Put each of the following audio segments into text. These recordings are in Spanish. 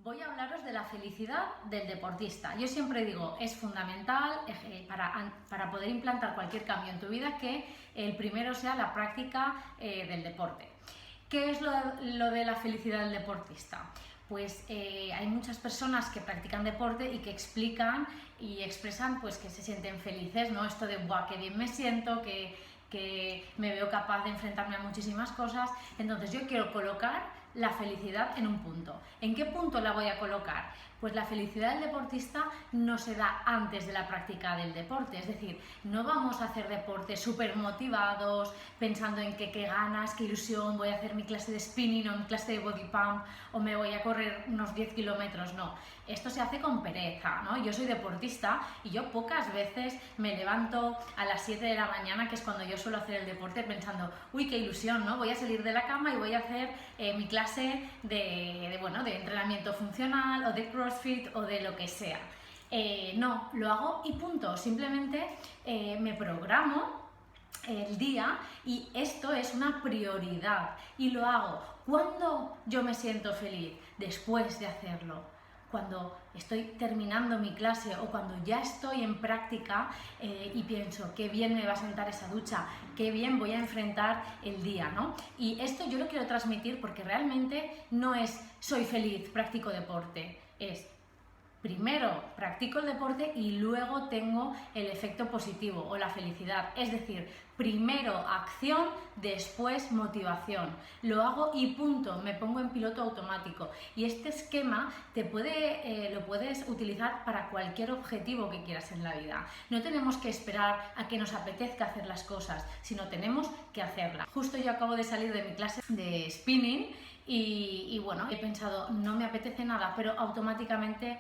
Voy a hablaros de la felicidad del deportista. Yo siempre digo, es fundamental para poder implantar cualquier cambio en tu vida que el primero sea la práctica del deporte. ¿Qué es lo de la felicidad del deportista? Pues hay muchas personas que practican deporte y que explican y expresan pues, que se sienten felices, ¿no? Esto de, ¡buah, qué bien me siento, que me veo capaz de enfrentarme a muchísimas cosas! Entonces yo quiero colocar la felicidad en un punto. ¿En qué punto la voy a colocar? Pues la felicidad del deportista no se da antes de la práctica del deporte, es decir, no vamos a hacer deporte súper motivados, pensando en que qué ganas, qué ilusión, voy a hacer mi clase de spinning o mi clase de body pump o me voy a correr unos 10 kilómetros, no. Esto se hace con pereza, ¿no? Yo soy deportista y yo pocas veces me levanto a las 7 de la mañana, que es cuando yo suelo hacer el deporte, pensando, uy, qué ilusión, ¿no? Voy a salir de la cama y voy a hacer mi clase de entrenamiento funcional o de CrossFit o de lo que sea. No, lo hago y punto. Simplemente me programo el día y esto es una prioridad y lo hago. ¿Cuándo yo me siento feliz? Después de hacerlo. Cuando estoy terminando mi clase o cuando ya estoy en práctica y pienso qué bien me va a sentar esa ducha, qué bien voy a enfrentar el día, ¿no? Y esto yo lo quiero transmitir porque realmente no es soy feliz, practico deporte, es primero practico el deporte y luego tengo el efecto positivo o la felicidad. Es decir, primero acción, después motivación. Lo hago y punto, me pongo en piloto automático. Y este esquema lo puedes utilizar para cualquier objetivo que quieras en la vida. No tenemos que esperar a que nos apetezca hacer las cosas, sino tenemos que hacerlas. Justo yo acabo de salir de mi clase de spinning y bueno, he pensado, no me apetece nada, pero automáticamente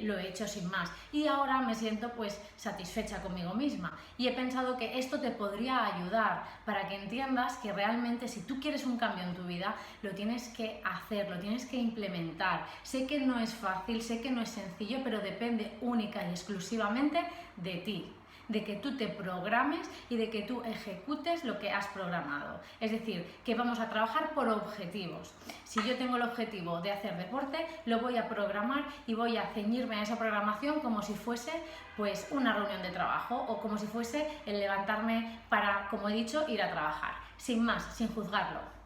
lo he hecho sin más. Y ahora me siento pues satisfecha conmigo misma. Y he pensado que esto te podría ayudar para que entiendas que realmente si tú quieres un cambio en tu vida, lo tienes que hacer, lo tienes que implementar. Sé que no es fácil, sé que no es sencillo, pero depende única y exclusivamente de ti, de que tú te programes y de que tú ejecutes lo que has programado. Es decir, que vamos a trabajar por objetivos. Si yo tengo el objetivo de hacer deporte, lo voy a programar y voy a ceñirme a esa programación como si fuese pues una reunión de trabajo o como si fuese el levantarme para, como he dicho, ir a trabajar. Sin más, sin juzgarlo.